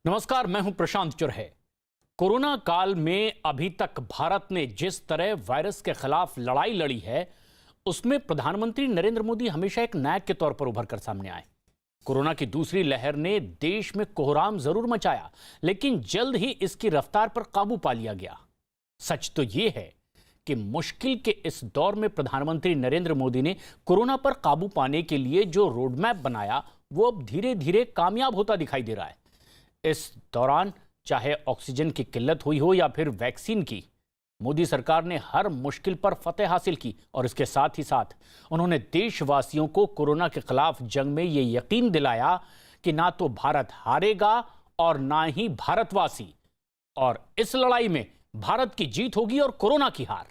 नमस्कार, मैं हूं प्रशांत चुरहे। कोरोना काल में अभी तक भारत ने जिस तरह वायरस के खिलाफ लड़ाई लड़ी है, उसमें प्रधानमंत्री नरेंद्र मोदी हमेशा एक नायक के तौर पर उभर कर सामने आए। कोरोना की दूसरी लहर ने देश में कोहराम जरूर मचाया, लेकिन जल्द ही इसकी रफ्तार पर काबू पा लिया गया। सच तो यह है कि मुश्किल के इस दौर में प्रधानमंत्री नरेंद्र मोदी ने कोरोना पर काबू पाने के लिए जो रोडमैप बनाया, वो अब धीरे धीरे कामयाब होता दिखाई दे रहा है। इस दौरान चाहे ऑक्सीजन की किल्लत हुई हो या फिर वैक्सीन की, मोदी सरकार ने हर मुश्किल पर फतेह हासिल की और इसके साथ ही साथ उन्होंने देशवासियों को कोरोना के खिलाफ जंग में यह यकीन दिलाया कि ना तो भारत हारेगा और ना ही भारतवासी, और इस लड़ाई में भारत की जीत होगी और कोरोना की हार।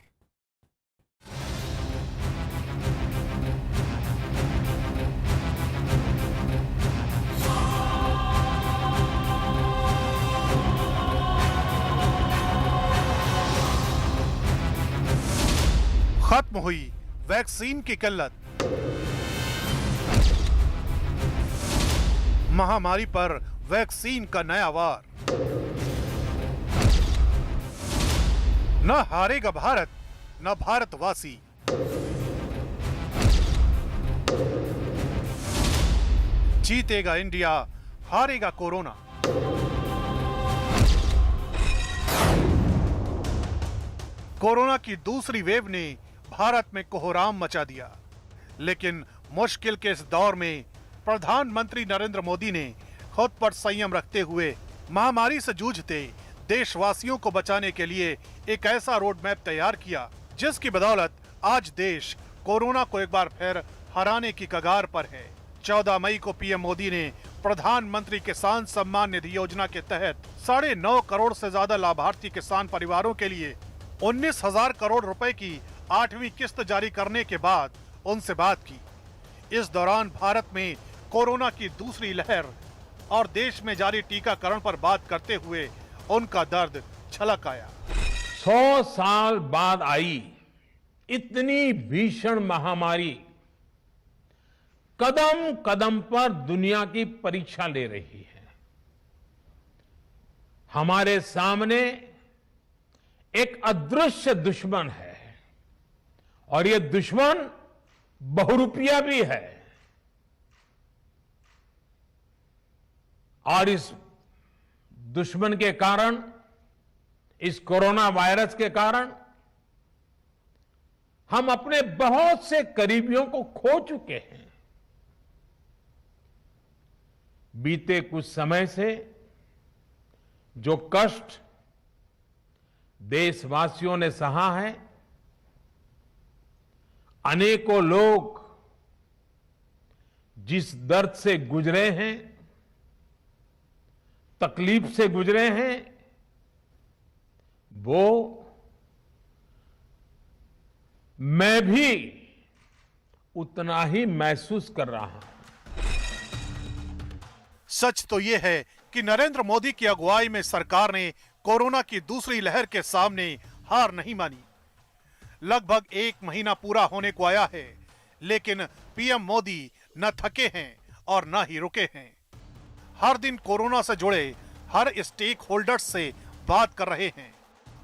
खत्म हुई वैक्सीन की किल्लत, महामारी पर वैक्सीन का नया वार। न हारेगा भारत, न भारतवासी। जीतेगा इंडिया, हारेगा कोरोना। कोरोना की दूसरी वेव ने भारत में कोहराम मचा दिया, लेकिन मुश्किल के इस दौर में प्रधानमंत्री नरेंद्र मोदी ने खुद पर संयम रखते हुए महामारी से जूझते देशवासियों को बचाने के लिए एक ऐसा रोड मैप तैयार किया, जिसकी बदौलत आज देश कोरोना को एक बार फिर हराने की कगार पर है। 14 मई को पीएम मोदी ने प्रधानमंत्री किसान सम्मान निधि योजना के तहत 9.5 करोड़ से ज्यादा लाभार्थी किसान परिवारों के लिए 19,000 करोड़ रुपए की 8वीं किस्त जारी करने के बाद उनसे बात की। इस दौरान भारत में कोरोना की दूसरी लहर और देश में जारी टीकाकरण पर बात करते हुए उनका दर्द छलक आया। 100 साल बाद आई इतनी भीषण महामारी कदम कदम पर दुनिया की परीक्षा ले रही है। हमारे सामने एक अदृश्य दुश्मन है और ये दुश्मन बहुरूपिया भी है, और इस दुश्मन के कारण, इस कोरोना वायरस के कारण हम अपने बहुत से करीबियों को खो चुके हैं। बीते कुछ समय से जो कष्ट देशवासियों ने सहा है, अनेकों लोग जिस दर्द से गुजरे हैं, तकलीफ से गुजरे हैं, वो मैं भी उतना ही महसूस कर रहा हूं। सच तो यह है कि नरेंद्र मोदी की अगुवाई में सरकार ने कोरोना की दूसरी लहर के सामने हार नहीं मानी। लगभग 1 महीना पूरा होने को आया है, लेकिन पीएम मोदी न थके हैं और न ही रुके हैं। हर दिन कोरोना से जुड़े हर स्टेक होल्डर्स से बात कर रहे हैं।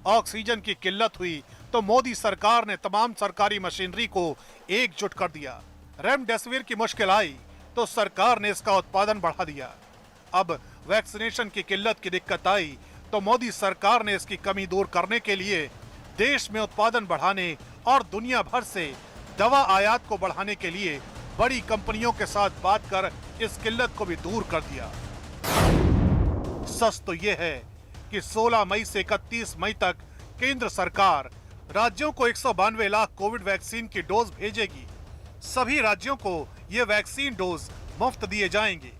ऑक्सीजन की किल्लत हुई तो मोदी सरकार ने तमाम सरकारी मशीनरी को एकजुट कर दिया। रेमडेसिविर की मुश्किल आई तो सरकार ने इसका उत्पादन बढ़ा दिया। अब वैक्सीनेशन की किल्लत की दिक्कत आई तो मोदी सरकार ने इसकी कमी दूर करने के लिए देश में उत्पादन बढ़ाने और दुनिया भर से दवा आयात को बढ़ाने के लिए बड़ी कंपनियों के साथ बात कर इस किल्लत को भी दूर कर दिया। सच तो यह है कि 16 मई से 31 मई तक केंद्र सरकार राज्यों को 192 लाख कोविड वैक्सीन की डोज भेजेगी। सभी राज्यों को ये वैक्सीन डोज मुफ्त दिए जाएंगे।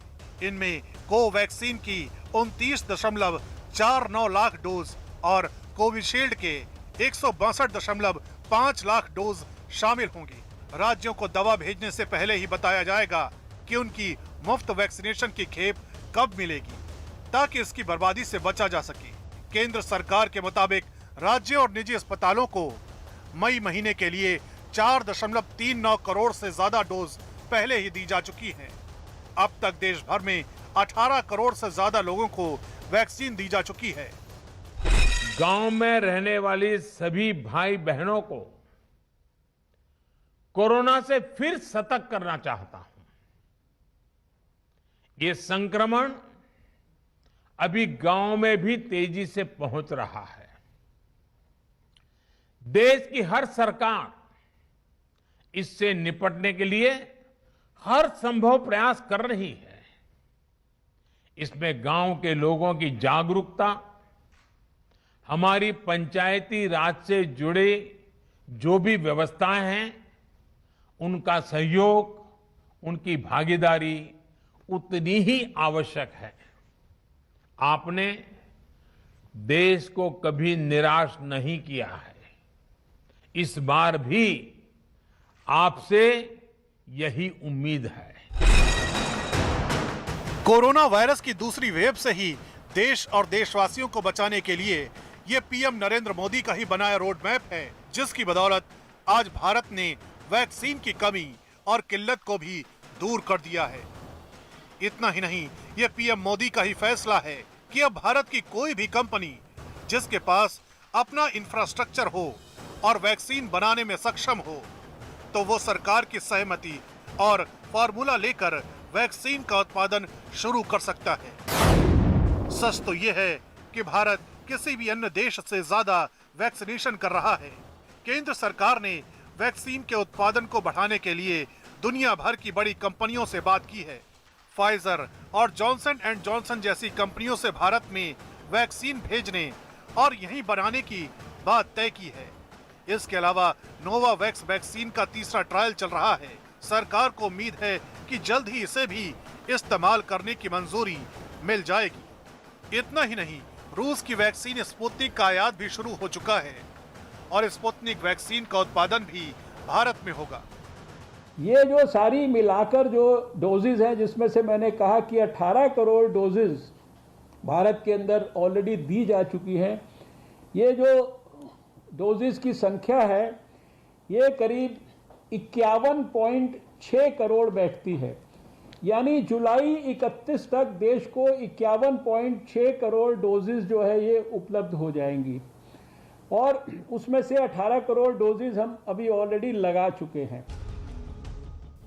इनमें कोवैक्सीन की 29.49 लाख डोज और कोविशील्ड के 162.5 लाख डोज शामिल होंगे। राज्यों को दवा भेजने से पहले ही बताया जाएगा कि उनकी मुफ्त वैक्सीनेशन की खेप कब मिलेगी, ताकि इसकी बर्बादी से बचा जा सके। केंद्र सरकार के मुताबिक राज्य और निजी अस्पतालों को मई महीने के लिए 4.39 करोड़ से ज्यादा डोज पहले ही दी जा चुकी हैं। अब तक देश भर में 18 करोड़ से ज्यादा लोगों को वैक्सीन दी जा चुकी है। गांव में रहने वाली सभी भाई बहनों को कोरोना से फिर सतर्क करना चाहता हूं। ये संक्रमण अभी गांव में भी तेजी से पहुंच रहा है। देश की हर सरकार इससे निपटने के लिए हर संभव प्रयास कर रही है। इसमें गांव के लोगों की जागरूकता, हमारी पंचायती राज से जुड़े जो भी व्यवस्थाएं हैं, उनका सहयोग, उनकी भागीदारी उतनी ही आवश्यक है। आपने देश को कभी निराश नहीं किया है। इस बार भी आपसे यही उम्मीद है। कोरोना वायरस की दूसरी वेव से ही देश और देशवासियों को बचाने के लिए ये पीएम नरेंद्र मोदी का ही बनाया रोड मैप है, जिसकी बदौलत आज भारत ने वैक्सीन की कमी और किल्लत को भी दूर कर दिया है। इतना ही नहीं, ये पीएम मोदी का ही फैसला है कि अब भारत की कोई भी कंपनी जिसके पास अपना इंफ्रास्ट्रक्चर हो और वैक्सीन बनाने में सक्षम हो, तो वो सरकार की सहमति और फार्मूला लेकर वैक्सीन का उत्पादन शुरू कर सकता है। सच तो ये है कि भारत किसी भी अन्य देश से ज्यादा वैक्सीनेशन कर रहा है। केंद्र सरकार ने वैक्सीन के उत्पादन को बढ़ाने के लिए दुनिया भर की बड़ी कंपनियों से बात की है। फाइजर और जॉनसन एंड जॉनसन जैसी कंपनियों से भारत में वैक्सीन भेजने और यहीं बनाने की बात तय की है। इसके अलावा नोवावैक्स वैक्सीन का तीसरा ट्रायल चल रहा है। सरकार को उम्मीद है कि जल्द ही इसे भी इस्तेमाल करने की मंजूरी मिल जाएगी। इतना ही नहीं, रूस की वैक्सीन स्पुतनिक का आयात भी शुरू हो चुका है और स्पुतनिक वैक्सीन का उत्पादन भी भारत में होगा। ये जो सारी मिलाकर जो डोजेज हैं, जिसमें से मैंने कहा कि 18 करोड़ डोजेज भारत के अंदर ऑलरेडी दी जा चुकी हैं। ये जो डोजेज की संख्या है, ये करीब 51.6 करोड़ बैठती है। यानी जुलाई 31 तक देश को 51.6 करोड़ डोजेज जो है ये उपलब्ध हो जाएंगी और उसमें से 18 करोड़ डोजेज हम अभी ऑलरेडी लगा चुके हैं।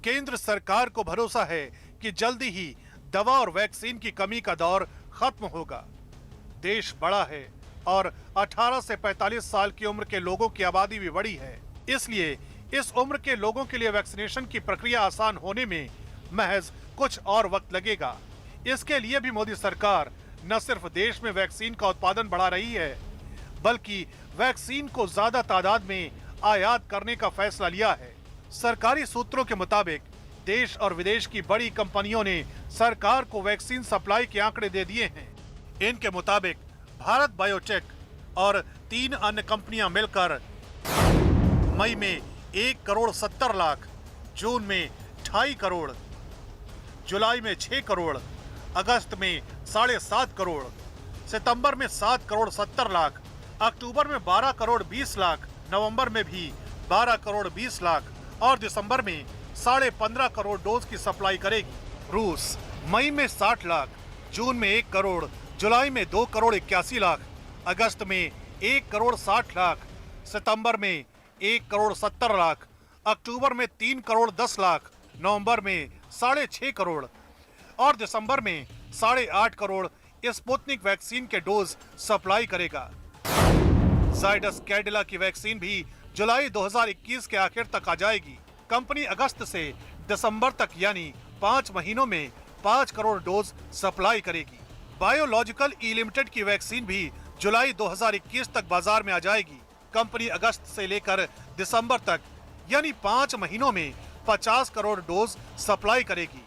केंद्र सरकार को भरोसा है कि जल्दी ही दवा और वैक्सीन की कमी का दौर खत्म होगा। देश बड़ा है और 18 से 45 साल की उम्र के लोगों की आबादी भी बड़ी है, इसलिए इस उम्र के लोगों के लिए वैक्सीनेशन की प्रक्रिया आसान होने में महज कुछ और वक्त लगेगा। इसके लिए भी मोदी सरकार न सिर्फ देश में वैक्सीन का उत्पादन बढ़ा रही है, बल्कि वैक्सीन को ज्यादा तादाद में आयात करने का फैसला लिया है। सरकारी सूत्रों के मुताबिक देश और विदेश की बड़ी कंपनियों ने सरकार को वैक्सीन सप्लाई के आंकड़े दे दिए हैं। इनके मुताबिक भारत बायोटेक और 3 अन्य कंपनियां मिलकर मई में 1 करोड़ 70 लाख, जून में 2.5 करोड़, जुलाई में 6 करोड़, अगस्त में 7.5 करोड़, सितंबर में 7 करोड़ 70 लाख, अक्टूबर में 12 करोड़ 20 लाख, नवंबर में भी 12 करोड़ 20 लाख और दिसंबर में 15.5 करोड़ डोज की सप्लाई करेगी। रूस मई में 60 लाख, जून में 1 करोड़, जुलाई में 2 करोड़ 81 लाख, अगस्त में 1 करोड़ 60 लाख, सितंबर में 1 करोड़ 70 लाख, अक्टूबर में 3 करोड़ 10 लाख, नवंबर में 6.5 करोड़ और दिसंबर में 8.5 करोड़ स्पुतनिक वैक्सीन के डोज सप्लाई करेगा। जायडस कैडिला की वैक्सीन भी जुलाई 2021 के आखिर तक आ जाएगी। कंपनी अगस्त से दिसंबर तक यानी 5 महीनों में 5 करोड़ डोज सप्लाई करेगी। बायोलॉजिकल ई लिमिटेड की वैक्सीन भी जुलाई 2021 तक बाजार में आ जाएगी। कंपनी अगस्त से लेकर दिसंबर तक यानी 5 महीनों में 50 करोड़ डोज सप्लाई करेगी।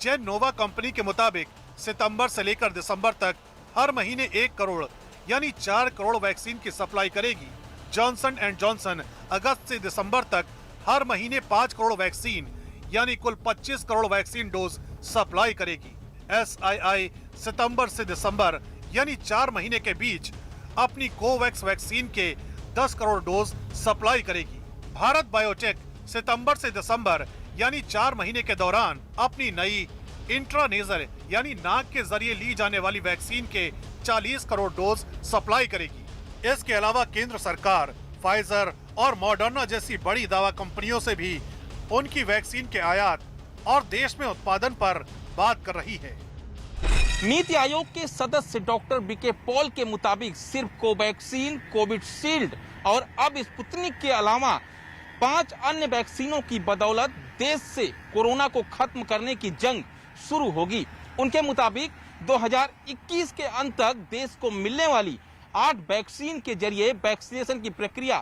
जेन नोवा कंपनी के मुताबिक सितंबर से लेकर दिसंबर तक हर महीने 1 करोड़ यानी 4 करोड़ वैक्सीन की सप्लाई करेगी। जॉनसन एंड जॉनसन अगस्त से दिसंबर तक हर महीने 5 करोड़ वैक्सीन यानी कुल 25 करोड़ वैक्सीन डोज सप्लाई करेगी। SII सितंबर से दिसंबर यानी 4 महीने के बीच अपनी कोवैक्स वैक्सीन के 10 करोड़ डोज सप्लाई करेगी। भारत बायोटेक सितंबर से दिसंबर यानी 4 महीने के दौरान अपनी नई इंट्रानेजल यानी नाक के जरिए ली जाने वाली वैक्सीन के 40 करोड़ डोज सप्लाई करेगी। इसके अलावा केंद्र सरकार फाइजर और मॉडर्ना जैसी बड़ी दवा कंपनियों से भी उनकी वैक्सीन के आयात और देश में उत्पादन पर बात कर रही है। नीति आयोग के सदस्य डॉक्टर बीके पॉल के मुताबिक सिर्फ कोवैक्सीन, कोविशील्ड और अब स्पुतनिक के अलावा 5 अन्य वैक्सीनों की बदौलत देश से कोरोना को खत्म करने की जंग शुरू होगी। उनके मुताबिक 2021 के अंत तक देश को मिलने वाली 8 वैक्सीन के जरिए वैक्सीनेशन की प्रक्रिया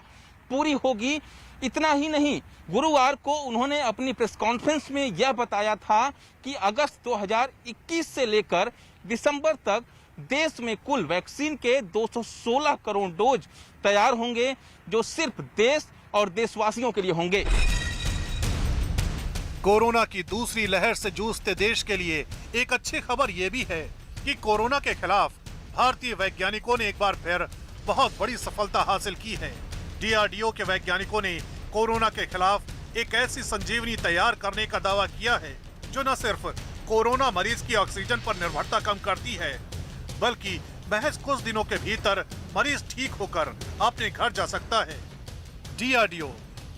पूरी होगी। इतना ही नहीं, गुरुवार को उन्होंने अपनी प्रेस कॉन्फ्रेंस में यह बताया था कि अगस्त 2021 से लेकर दिसंबर तक देश में कुल वैक्सीन के 216 करोड़ डोज तैयार होंगे, जो सिर्फ देश और देशवासियों के लिए होंगे। कोरोना की दूसरी लहर से जूझते देश के लिए एक अच्छी खबर यह भी है कि कोरोना के खिलाफ भारतीय वैज्ञानिकों ने एक बार फिर बहुत बड़ी सफलता हासिल की है। डीआरडीओ के वैज्ञानिकों ने कोरोना के खिलाफ एक ऐसी संजीवनी तैयार करने का दावा किया है जो न सिर्फ कोरोना मरीज की ऑक्सीजन पर निर्भरता कम करती है, बल्कि महज कुछ दिनों के भीतर मरीज ठीक होकर अपने घर जा सकता है। डीआरडीओ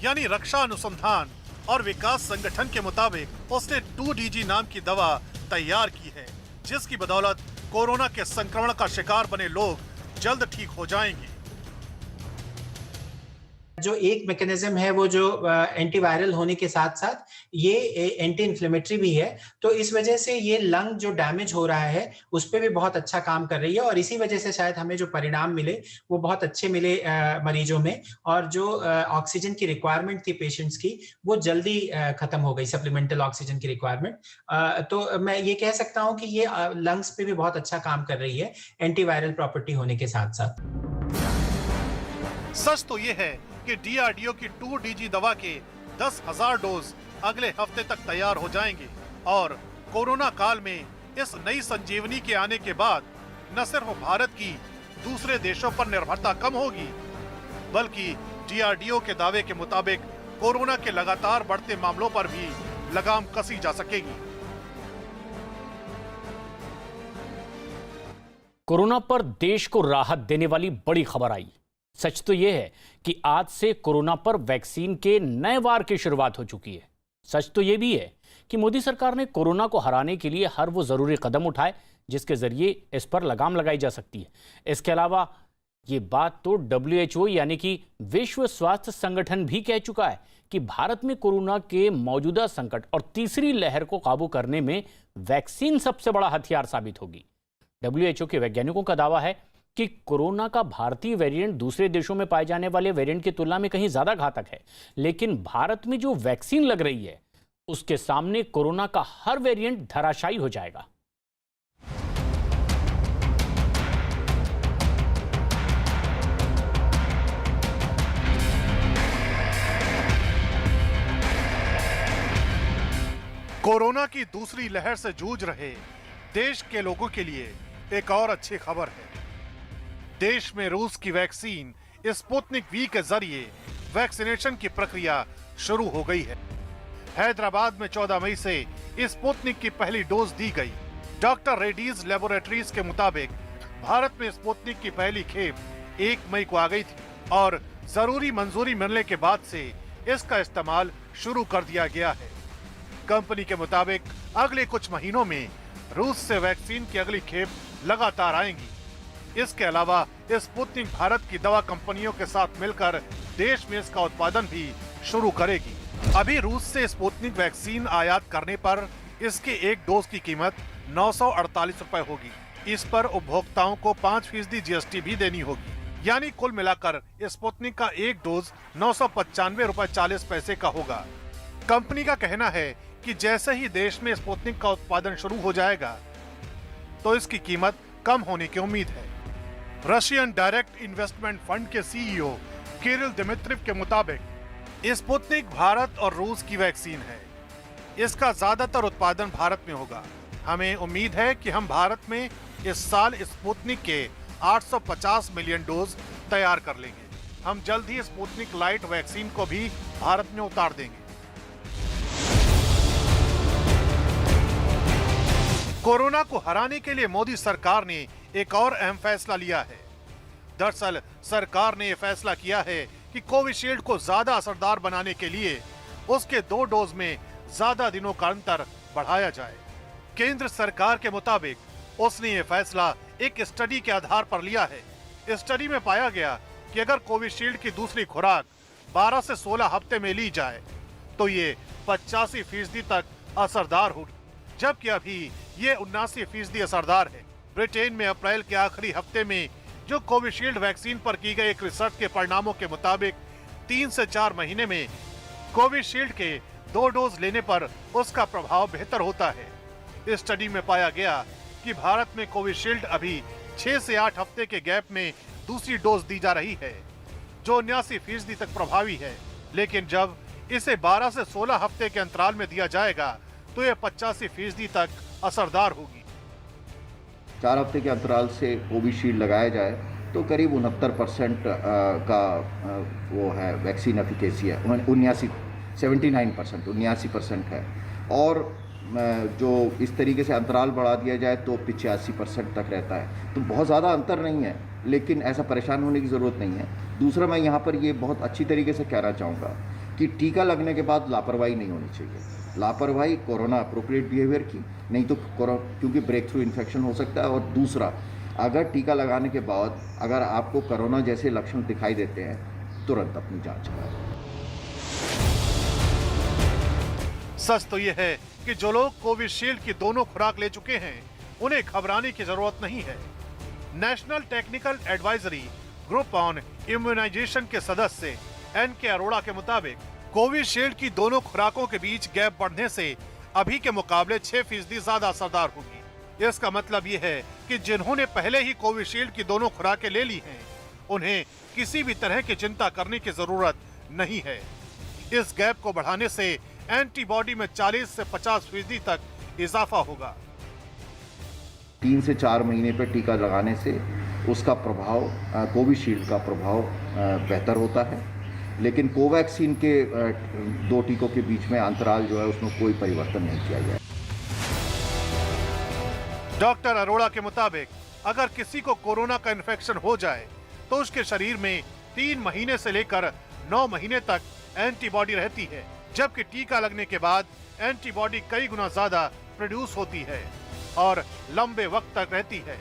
यानी रक्षा अनुसंधान और विकास संगठन के मुताबिक उसने 2DG नाम की दवा तैयार की है, जिसकी बदौलत कोरोना के संक्रमण का शिकार बने लोग जल्द ठीक हो जाएंगे। जो एक मैकेनिज्म है वो जो एंटीवायरल होने के साथ साथ ये एंटी इन्फ्लेमेटरी भी है, तो इस वजह से ये लंग जो डैमेज हो रहा है उस पर भी बहुत अच्छा काम कर रही है और इसी वजह से शायद हमें जो परिणाम मिले वो बहुत अच्छे मिले मरीजों में, और जो ऑक्सीजन की रिक्वायरमेंट थी पेशेंट्स की वो जल्दी खत्म हो गई, सप्लीमेंटल ऑक्सीजन की रिक्वायरमेंट। तो मैं ये कह सकता हूँ कि ये लंग्स पे भी बहुत अच्छा काम कर रही है एंटीवायरल प्रॉपर्टी होने के साथ साथ। सच तो ये है कि डीआरडीओ की 2DG दवा के 10,000 डोज अगले हफ्ते तक तैयार हो जाएंगे और कोरोना काल में इस नई संजीवनी के आने के बाद न सिर्फ भारत की दूसरे देशों पर निर्भरता कम होगी, बल्कि डीआरडीओ के दावे के मुताबिक कोरोना के लगातार बढ़ते मामलों पर भी लगाम कसी जा सकेगी। कोरोना पर देश को राहत देने वाली बड़ी खबर आई। सच तो यह है कि आज से कोरोना पर वैक्सीन के नए वार की शुरुआत हो चुकी है। सच तो यह भी है कि मोदी सरकार ने कोरोना को हराने के लिए हर वो जरूरी कदम उठाए जिसके जरिए इस पर लगाम लगाई जा सकती है। इसके अलावा ये बात तो WHO यानी कि विश्व स्वास्थ्य संगठन भी कह चुका है कि भारत में कोरोना के मौजूदा संकट और तीसरी लहर को काबू करने में वैक्सीन सबसे बड़ा हथियार साबित होगी। WHO के वैज्ञानिकों का दावा है कि कोरोना का भारतीय वेरिएंट दूसरे देशों में पाए जाने वाले वेरिएंट की तुलना में कहीं ज्यादा घातक है, लेकिन भारत में जो वैक्सीन लग रही है उसके सामने कोरोना का हर वेरिएंट धराशायी हो जाएगा। कोरोना की दूसरी लहर से जूझ रहे देश के लोगों के लिए एक और अच्छी खबर है। देश में रूस की वैक्सीन स्पुतनिक वी के जरिए वैक्सीनेशन की प्रक्रिया शुरू हो गई है। हैदराबाद में 14 मई से स्पुतनिक की पहली डोज दी गई। डॉक्टर रेड्डीज लेबोरेटरीज के मुताबिक भारत में स्पुतनिक की पहली खेप 1 मई को आ गई थी और जरूरी मंजूरी मिलने के बाद से इसका इस्तेमाल शुरू कर दिया गया है। कंपनी के मुताबिक अगले कुछ महीनों में रूस से वैक्सीन की अगली खेप लगातार आएंगी। इसके अलावा स्पुतनिक भारत की दवा कंपनियों के साथ मिलकर देश में इसका उत्पादन भी शुरू करेगी। अभी रूस से स्पुतनिक वैक्सीन आयात करने पर इसके एक डोज की कीमत 948 रुपए होगी। इस पर उपभोक्ताओं को 5% GST भी देनी होगी, यानी कुल मिलाकर स्पुतनिक का एक डोज 995 रुपए 40 पैसे का होगा। कंपनी का कहना है कि जैसे ही देश में स्पुतनिक का उत्पादन शुरू हो जाएगा तो इसकी कीमत कम होने की उम्मीद है। रशियन डायरेक्ट इन्वेस्टमेंट फंड के CEO किरिल दिमित्रिव के मुताबिक स्पुतनिक भारत और रूस की वैक्सीन है। इसका ज्यादातर उत्पादन भारत में होगा। हमें उम्मीद है कि हम भारत में इस साल स्पुतनिक के 850 मिलियन डोज तैयार कर लेंगे। हम जल्द ही स्पुतनिक लाइट वैक्सीन को भी भारत में उतार देंगे। कोरोना को हराने के लिए मोदी सरकार ने एक और अहम फैसला लिया है। दरअसल सरकार ने यह फैसला किया है कि कोविशील्ड को ज्यादा असरदार बनाने के लिए उसके 2 डोज में ज्यादा दिनों का अंतर बढ़ाया जाए। केंद्र सरकार के मुताबिक उसने ये फैसला एक स्टडी के आधार पर लिया है। इस स्टडी में पाया गया कि अगर कोविशील्ड की दूसरी खुराक 12 से 16 हफ्ते में ली जाए तो ये 85% तक असरदार होगी, जबकि अभी ये 79% असरदार है। ब्रिटेन में अप्रैल के आखिरी हफ्ते में जो कोविशील्ड वैक्सीन पर की गई एक रिसर्च के परिणामों के मुताबिक 3 से 4 महीने में कोविशील्ड के 2 डोज लेने पर उसका प्रभाव बेहतर होता है। इस स्टडी में पाया गया कि भारत में कोविशील्ड अभी 6 से 8 हफ्ते के गैप में दूसरी डोज दी जा रही है, जो 79% तक प्रभावी है। लेकिन जब इसे 12 से 16 हफ्ते के अंतराल में दिया जाएगा तो यह 85% तक असरदार होगी। 4 हफ्ते के अंतराल से कोविशील्ड लगाया जाए तो करीब 69% का वो है वैक्सीन एफिकेसी है, 79% है। और जो इस तरीके से अंतराल बढ़ा दिया जाए तो 85% तक रहता है। तो बहुत ज़्यादा अंतर नहीं है, लेकिन ऐसा परेशान होने की ज़रूरत नहीं है। दूसरा, मैं यहाँ पर ये बहुत अच्छी तरीके से कहना चाहूँगा कि टीका लगने के बाद लापरवाही नहीं होनी चाहिए। लापरवाही कोरोना अप्रोप्रिएट बिहेवियर की, नहीं तो क्योंकि ब्रेक थ्रू इन्फेक्शन हो सकता है। और दूसरा, अगर टीका लगाने के बाद अगर आपको कोरोना जैसे लक्षण दिखाई देते हैं, तुरंत अपनी जांच कराएं। सच तो यह है कि जो लोग कोविशील्ड की दोनों खुराक ले चुके हैं उन्हें घबराने की जरूरत नहीं है। National technical advisory group on immunization के सदस्य NK अरोड़ा के मुताबिक कोविशील्ड की दोनों खुराकों के बीच गैप बढ़ने से अभी के मुकाबले 6% ज्यादा असरदार होगी। इसका मतलब ये है कि जिन्होंने पहले ही कोविशील्ड की दोनों खुराकें ले ली हैं, उन्हें किसी भी तरह की चिंता करने की जरूरत नहीं है। इस गैप को बढ़ाने से एंटीबॉडी में 40 से 50% तक इजाफा होगा। 3 से 4 महीने पर टीका लगाने से उसका प्रभाव, कोविशील्ड का प्रभाव बेहतर होता है, लेकिन कोवैक्सीन के 2 टीकों के बीच में अंतराल जो है उसमें कोई परिवर्तन नहीं किया गया। डॉक्टर अरोड़ा के मुताबिक अगर किसी को कोरोना का इन्फेक्शन हो जाए तो उसके शरीर में 3 महीने से लेकर 9 महीने तक एंटीबॉडी रहती है, जबकि टीका लगने के बाद एंटीबॉडी कई गुना ज्यादा प्रोड्यूस होती है और लंबे वक्त तक रहती है।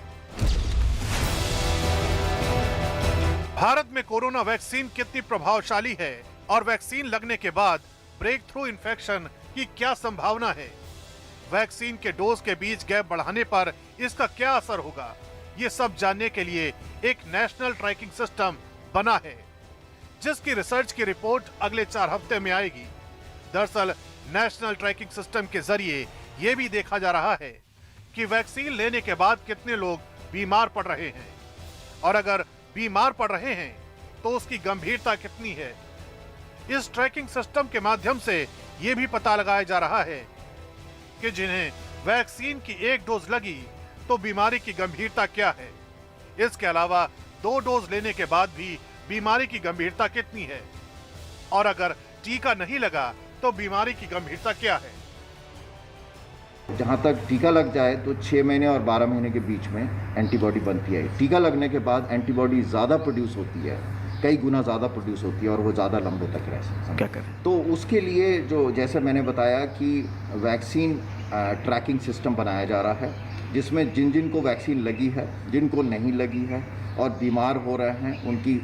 भारत में कोरोना वैक्सीन कितनी प्रभावशाली है और वैक्सीन लगने के बाद ब्रेक थ्रू इन्फेक्शन की क्या संभावना है, वैक्सीन के डोज के बीच गैप बढ़ाने पर इसका क्या असर होगा, ये सब जानने के लिए एक नेशनल ट्रैकिंग सिस्टम बना है, जिसकी रिसर्च की रिपोर्ट अगले 4 हफ्ते में आएगी। दरअसल नेशनल ट्रैकिंग सिस्टम के जरिए ये भी देखा जा रहा है कि वैक्सीन लेने के बाद कितने लोग बीमार पड़ रहे हैं, और अगर बीमार पड़ रहे हैं तो उसकी गंभीरता कितनी है। इस ट्रैकिंग सिस्टम के माध्यम से ये भी पता लगाया जा रहा है कि जिन्हें वैक्सीन की 1 डोज लगी तो बीमारी की गंभीरता क्या है। इसके अलावा 2 डोज लेने के बाद भी बीमारी की गंभीरता कितनी है, और अगर टीका नहीं लगा तो बीमारी की गंभीरता क्या है। जहाँ तक टीका लग जाए तो 6 महीने और 12 महीने के बीच में एंटीबॉडी बनती है। टीका लगने के बाद एंटीबॉडी ज़्यादा प्रोड्यूस होती है, कई गुना ज़्यादा प्रोड्यूस होती है, और वो ज़्यादा लंबे तक रह सकती है। क्या करें? तो उसके लिए जो, जैसे मैंने बताया कि वैक्सीन ट्रैकिंग सिस्टम बनाया जा रहा है, जिसमें जिन जिन को वैक्सीन लगी है, जिनको नहीं लगी है और बीमार हो रहे हैं, उनकी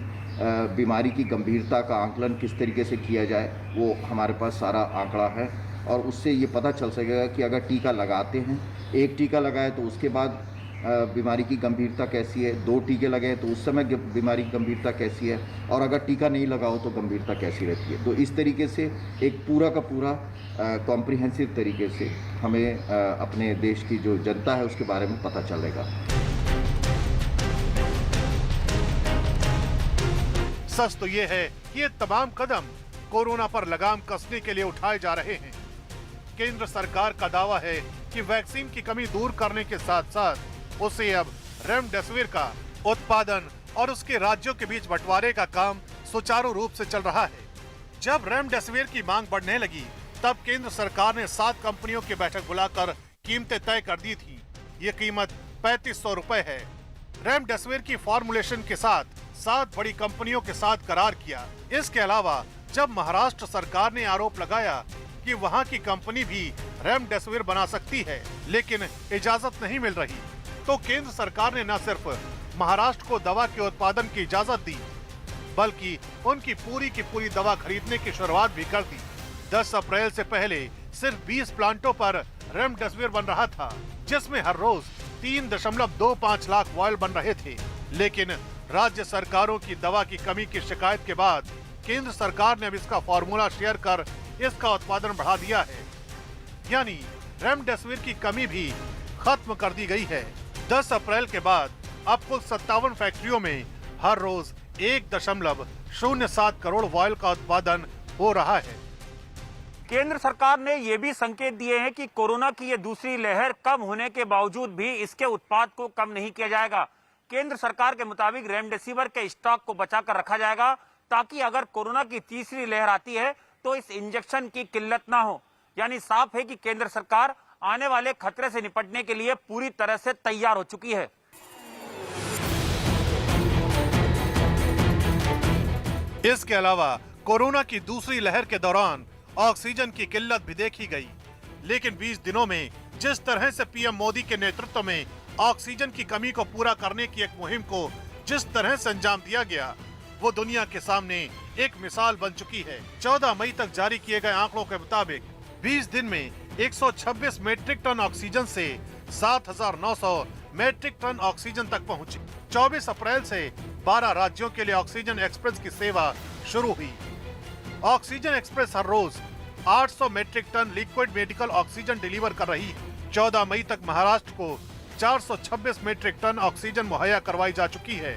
बीमारी की गंभीरता का आंकलन किस तरीके से किया जाए, वो हमारे पास सारा आंकड़ा है। और उससे ये पता चल सकेगा कि अगर टीका लगाते हैं, 1 टीका लगाए तो उसके बाद बीमारी की गंभीरता कैसी है, 2 टीके लगे तो उस समय बीमारी की गंभीरता कैसी है, और अगर टीका नहीं लगाओ तो गंभीरता कैसी रहती है। तो इस तरीके से एक पूरा का पूरा कॉम्प्रिहेंसिव तरीके से हमें अपने देश की जो जनता है उसके बारे में पता चलेगा। सच तो ये है कि ये तमाम कदम कोरोना पर लगाम कसने के लिए उठाए जा रहे हैं। केंद्र सरकार का दावा है कि वैक्सीन की कमी दूर करने के साथ साथ उसे अब रेमडेसिविर का उत्पादन और उसके राज्यों के बीच बंटवारे का काम सुचारू रूप से चल रहा है। जब रेमडेसिविर की मांग बढ़ने लगी तब केंद्र सरकार ने 7 कंपनियों की बैठक बुलाकर कीमतें तय कर दी थी। ये कीमत 3500 रुपए है। रेमडेसिविर की फॉर्मुलेशन के साथ 7 बड़ी कंपनियों के साथ करार किया। इसके अलावा जब महाराष्ट्र सरकार ने आरोप लगाया कि वहां की कंपनी भी रेमडेसिविर बना सकती है लेकिन इजाजत नहीं मिल रही, तो केंद्र सरकार ने न सिर्फ महाराष्ट्र को दवा के उत्पादन की इजाजत दी बल्कि उनकी पूरी दवा खरीदने की शुरुआत भी कर दी। 10 अप्रैल से पहले सिर्फ 20 प्लांटों पर रेमडेसिविर बन रहा था, जिसमें हर रोज 3.25 लाख वॉयल बन रहे थे। लेकिन राज्य सरकारों की दवा की कमी की शिकायत के बाद केंद्र सरकार ने अब इसका फॉर्मूला शेयर कर इसका उत्पादन बढ़ा दिया है, यानी रेमडेसिविर की कमी भी खत्म कर दी गई है। 10 अप्रैल के बाद अब कुल 57 फैक्ट्रियों में हर रोज 1.07 करोड़ वॉयल का उत्पादन हो रहा है। केंद्र सरकार ने ये भी संकेत दिए हैं कि कोरोना की ये दूसरी लहर कम होने के बावजूद भी इसके उत्पाद को कम नहीं किया जाएगा। केंद्र सरकार के मुताबिक रेमडेसिविर के स्टॉक को बचाकर रखा जाएगा ताकि अगर कोरोना की तीसरी लहर आती है तो इस इंजेक्शन की किल्लत ना हो। यानी साफ है कि केंद्र सरकार आने वाले खतरे से निपटने के लिए पूरी तरह से तैयार हो चुकी है। इसके अलावा कोरोना की दूसरी लहर के दौरान ऑक्सीजन की किल्लत भी देखी गई, लेकिन 20 दिनों में जिस तरह से पीएम मोदी के नेतृत्व में ऑक्सीजन की कमी को पूरा करने की एक मुहिम को जिस तरह से अंजाम दिया गया, वो दुनिया के सामने एक मिसाल बन चुकी है। 14 मई तक जारी किए गए आंकड़ों के मुताबिक 20 दिन में 126 मीट्रिक टन ऑक्सीजन से 7,900 मीट्रिक टन ऑक्सीजन तक पहुंची। 24 अप्रैल से 12 राज्यों के लिए ऑक्सीजन एक्सप्रेस की सेवा शुरू हुई। ऑक्सीजन एक्सप्रेस हर रोज 800 metric ton liquid medical oxygen deliver कर रही है। 14 मई तक महाराष्ट्र को 426 मीट्रिक टन ऑक्सीजन मुहैया करवाई जा चुकी है।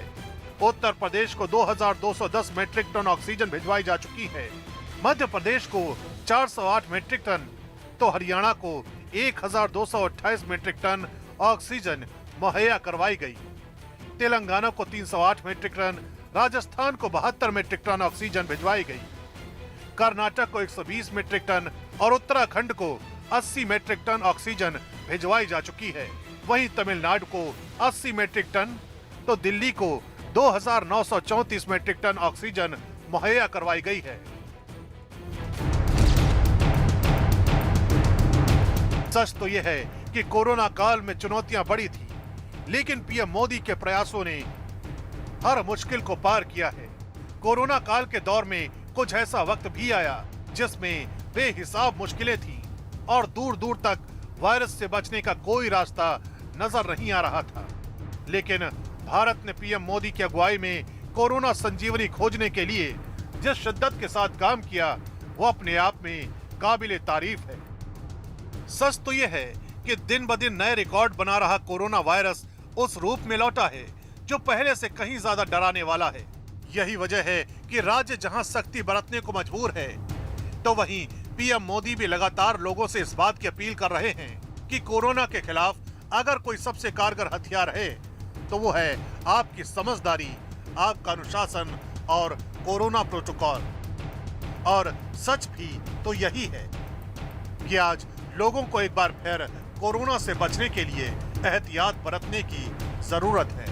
उत्तर प्रदेश को 2,210 मीट्रिक टन ऑक्सीजन भिजवाई जा चुकी है। मध्य प्रदेश को 408 मीट्रिक टन तो हरियाणा को 1,228 मीट्रिक टन ऑक्सीजन मुहैया करवाई गई। तेलंगाना को 308 मीट्रिक टन, राजस्थान को 72 मीट्रिक टन ऑक्सीजन भिजवाई गई। कर्नाटक को 120 मीट्रिक टन और उत्तराखंड को 80 मीट्रिक टन ऑक्सीजन भिजवाई जा चुकी है। वहीं तमिलनाडु को 80 मीट्रिक टन तो दिल्ली को 2,934 मीट्रिक टन ऑक्सीजन मुहैया करवाई गई है। सच तो यह है कि कोरोना काल में चुनौतियां बड़ी थी, लेकिन पीएम मोदी के प्रयासों ने हर मुश्किल को पार किया है। कोरोना काल के दौर में कुछ ऐसा वक्त भी आया जिसमें बेहिसाब मुश्किलें थी और दूर दूर तक वायरस से बचने का कोई रास्ता नजर नहीं आ रहा था। लेकिन भारत ने पीएम मोदी की अगुवाई में कोरोना संजीवनी खोजने के लिए जिस शिद्दत के साथ काम किया, वो अपने आप में काबिले तारीफ है। सच तो यह है कि दिन ब दिन नए रिकॉर्ड बना रहा कोरोना वायरस उस रूप में लौटा है जो पहले से कहीं ज्यादा डराने वाला है। यही वजह है कि राज्य जहां सख्ती बरतने को मजबूर है, तो वहीं पीएम मोदी भी लगातार लोगों से इस बात की अपील कर रहे हैं कि कोरोना के खिलाफ अगर कोई सबसे कारगर हथियार है तो वो है आपकी समझदारी, आपका अनुशासन और कोरोना प्रोटोकॉल। और सच भी तो यही है कि आज लोगों को एक बार फिर कोरोना से बचने के लिए एहतियात बरतने की जरूरत है।